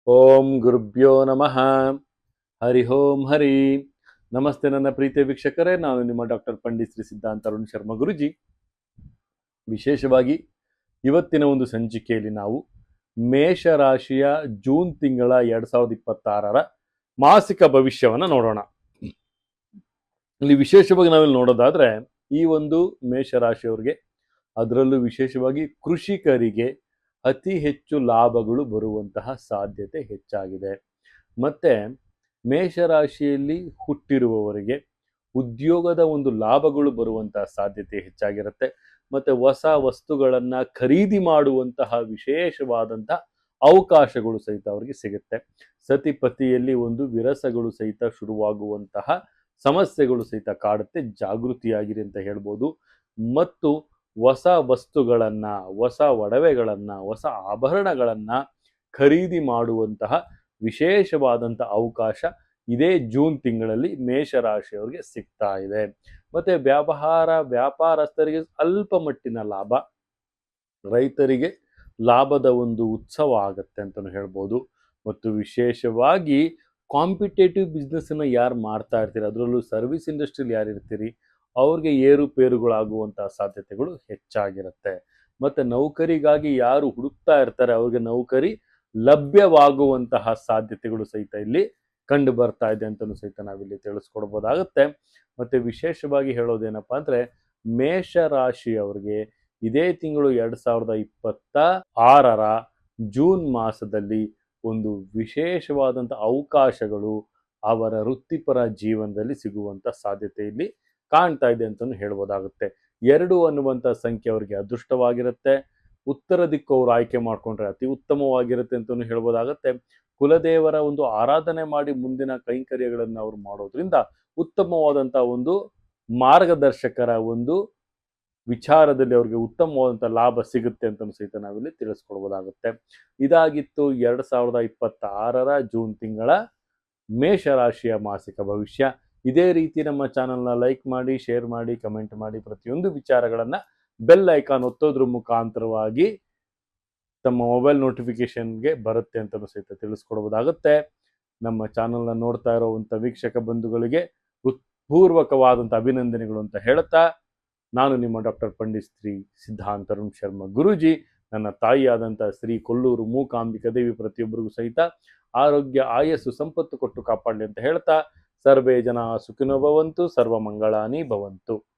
ಓಂ ಗುರುಭ್ಯೋ ನಮಃ. ಹರಿ ಓಂ ಹರಿ. ನಮಸ್ತೆ ನನ್ನ ಪ್ರೀತಿಯ ವೀಕ್ಷಕರೇ, ನಾನು ನಿಮ್ಮ ಡಾಕ್ಟರ್ ಪಂಡಿತ್ ಶ್ರೀ ಸಿದ್ಧಾಂತ ಅರುಣ್ ಶರ್ಮಾ ಗುರುಜಿ. ವಿಶೇಷವಾಗಿ ಇವತ್ತಿನ ಒಂದು ಸಂಚಿಕೆಯಲ್ಲಿ ನಾವು ಮೇಷರಾಶಿಯ ಜೂನ್ ತಿಂಗಳ 2026ರ ಮಾಸಿಕ ಭವಿಷ್ಯವನ್ನು ನೋಡೋಣ. ಇಲ್ಲಿ ವಿಶೇಷವಾಗಿ ನಾವಿಲ್ಲಿ ನೋಡೋದಾದ್ರೆ, ಈ ಒಂದು ಮೇಷರಾಶಿಯವರಿಗೆ, ಅದರಲ್ಲೂ ವಿಶೇಷವಾಗಿ ಕೃಷಿಕರಿಗೆ ಅತಿ ಹೆಚ್ಚು ಲಾಭಗಳು ಬರುವಂತಹ ಸಾಧ್ಯತೆ ಹೆಚ್ಚಾಗಿದೆ. ಮತ್ತೆ ಮೇಷರಾಶಿಯಲ್ಲಿ ಹುಟ್ಟಿರುವವರಿಗೆ ಉದ್ಯೋಗದ ಒಂದು ಲಾಭಗಳು ಬರುವಂತಹ ಸಾಧ್ಯತೆ ಹೆಚ್ಚಾಗಿರುತ್ತೆ. ಮತ್ತೆ ಹೊಸ ವಸ್ತುಗಳನ್ನ ಖರೀದಿ ಮಾಡುವಂತಹ ವಿಶೇಷವಾದಂತಹ ಅವಕಾಶಗಳು ಸಹಿತ ಅವರಿಗೆ ಸಿಗುತ್ತೆ. ಸತಿಪತಿಯಲ್ಲಿ ಒಂದು ವಿರಸಗಳು ಸಹಿತ ಶುರುವಾಗುವಂತಹ ಸಮಸ್ಯೆಗಳು ಸಹಿತ ಕಾಡುತ್ತೆ. ಜಾಗೃತಿಯಾಗಿರಿ ಅಂತ ಹೇಳ್ಬೋದು. ಮತ್ತು ಹೊಸ ವಸ್ತುಗಳನ್ನ, ಹೊಸ ಒಡವೆಗಳನ್ನ, ಹೊಸ ಆಭರಣಗಳನ್ನ ಖರೀದಿ ಮಾಡುವಂತಹ ವಿಶೇಷವಾದಂಥ ಅವಕಾಶ ಇದೇ ಜೂನ್ ತಿಂಗಳಲ್ಲಿ ಮೇಷರಾಶಿಯವರಿಗೆ ಸಿಗ್ತಾ ಇದೆ. ಮತ್ತೆ ವ್ಯಾಪಾರಸ್ಥರಿಗೆ ಅಲ್ಪ ಮಟ್ಟಿನ ಲಾಭ, ರೈತರಿಗೆ ಲಾಭದ ಒಂದು ಉತ್ಸವ ಆಗತ್ತೆ ಅಂತಲೂ ಹೇಳ್ಬೋದು. ಮತ್ತು ವಿಶೇಷವಾಗಿ ಕಾಂಪಿಟೇಟಿವ್ ಬಿಸ್ನೆಸ್ಸನ್ನು ಯಾರು ಮಾಡ್ತಾ ಇರ್ತೀರಿ, ಅದರಲ್ಲೂ ಸರ್ವಿಸ್ ಇಂಡಸ್ಟ್ರಿಯಲ್ಲಿ ಯಾರು ಇರ್ತೀರಿ, ಅವ್ರಿಗೆ ಏರುಪೇರುಗಳಾಗುವಂತಹ ಸಾಧ್ಯತೆಗಳು ಹೆಚ್ಚಾಗಿರುತ್ತೆ. ಮತ್ತು ನೌಕರಿಗಾಗಿ ಯಾರು ಹುಡುಕ್ತಾ ಇರ್ತಾರೆ, ಅವ್ರಿಗೆ ನೌಕರಿ ಲಭ್ಯವಾಗುವಂತಹ ಸಾಧ್ಯತೆಗಳು ಸಹಿತ ಇಲ್ಲಿ ಕಂಡು ಬರ್ತಾ ಇದೆ ಅಂತಲೂ ಸಹಿತ ನಾವಿಲ್ಲಿ ತಿಳಿಸ್ಕೊಡ್ಬೋದಾಗುತ್ತೆ. ಮತ್ತು ವಿಶೇಷವಾಗಿ ಹೇಳೋದೇನಪ್ಪ ಅಂದರೆ, ಮೇಷರಾಶಿಯವರಿಗೆ ಇದೇ ತಿಂಗಳು 2026ರ ಜೂನ್ ಮಾಸದಲ್ಲಿ ಒಂದು ವಿಶೇಷವಾದಂಥ ಅವಕಾಶಗಳು ಅವರ ವೃತ್ತಿಪರ ಜೀವನದಲ್ಲಿ ಸಿಗುವಂಥ ಸಾಧ್ಯತೆ ಇಲ್ಲಿ ಕಾಣ್ತಾ ಇದೆ ಅಂತಲೂ ಹೇಳ್ಬೋದಾಗುತ್ತೆ. 2 ಅನ್ನುವಂಥ ಸಂಖ್ಯೆ ಅವರಿಗೆ ಅದೃಷ್ಟವಾಗಿರುತ್ತೆ. ಉತ್ತರ ದಿಕ್ಕು ಅವರು ಆಯ್ಕೆ ಮಾಡಿಕೊಂಡ್ರೆ ಅತಿ ಉತ್ತಮವಾಗಿರುತ್ತೆ ಅಂತಲೂ ಹೇಳ್ಬೋದಾಗುತ್ತೆ. ಕುಲದೇವರ ಒಂದು ಆರಾಧನೆ ಮಾಡಿ ಮುಂದಿನ ಕೈಂಕರ್ಯಗಳನ್ನು ಅವರು ಮಾಡೋದ್ರಿಂದ ಉತ್ತಮವಾದಂಥ ಒಂದು ಮಾರ್ಗದರ್ಶಕರ ಒಂದು ವಿಚಾರದಲ್ಲಿ ಅವರಿಗೆ ಉತ್ತಮವಾದಂಥ ಲಾಭ ಸಿಗುತ್ತೆ ಅಂತಲೂ ಸಹಿತ ನಾವಿಲ್ಲಿ ತಿಳಿಸ್ಕೊಡ್ಬೋದಾಗುತ್ತೆ. ಇದಾಗಿತ್ತು 2026ರ ಜೂನ್ ತಿಂಗಳ ಮೇಷರಾಶಿಯ ಮಾಸಿಕ ಭವಿಷ್ಯ. ಇದೇ ರೀತಿ ನಮ್ಮ ಚಾನಲ್ನ ಲೈಕ್ ಮಾಡಿ, ಶೇರ್ ಮಾಡಿ, ಕಮೆಂಟ್ ಮಾಡಿ, ಪ್ರತಿಯೊಂದು ವಿಚಾರಗಳನ್ನು ಬೆಲ್ ಐಕಾನ್ ಒತ್ತೋದ್ರ ಮುಖಾಂತರವಾಗಿ ತಮ್ಮ ಮೊಬೈಲ್ ನೋಟಿಫಿಕೇಶನ್ಗೆ ಬರುತ್ತೆ ಅಂತಲೂ ಸಹಿತ ತಿಳಿಸ್ಕೊಡ್ಬೋದಾಗುತ್ತೆ. ನಮ್ಮ ಚಾನಲ್ನ ನೋಡ್ತಾ ಇರೋವಂಥ ವೀಕ್ಷಕ ಬಂಧುಗಳಿಗೆ ಹೃತ್ಪೂರ್ವಕವಾದಂಥ ಅಭಿನಂದನೆಗಳು ಅಂತ ಹೇಳ್ತಾ, ನಾನು ನಿಮ್ಮ ಡಾಕ್ಟರ್ ಪಂಡಿತ್ ಶ್ರೀ ಸಿದ್ಧಾಂತ ಅರುಣ್ ಶರ್ಮಾ ಗುರೂಜಿ, ನನ್ನ ತಾಯಿಯಾದಂಥ ಶ್ರೀ ಕೊಲ್ಲೂರು ಮೂಕಾಂಬಿಕಾ ದೇವಿ ಪ್ರತಿಯೊಬ್ಬರಿಗೂ ಸಹಿತ ಆರೋಗ್ಯ, ಆಯಸ್ಸು, ಸಂಪತ್ತು ಕೊಟ್ಟು ಕಾಪಾಡಲಿ ಅಂತ ಹೇಳ್ತಾ, ಸರ್ವೇ ಜನ ಸುಖಿನೋ ಭವಂತು, ಸರ್ವ ಮಂಗಳಾನಿ ಭವಂತು.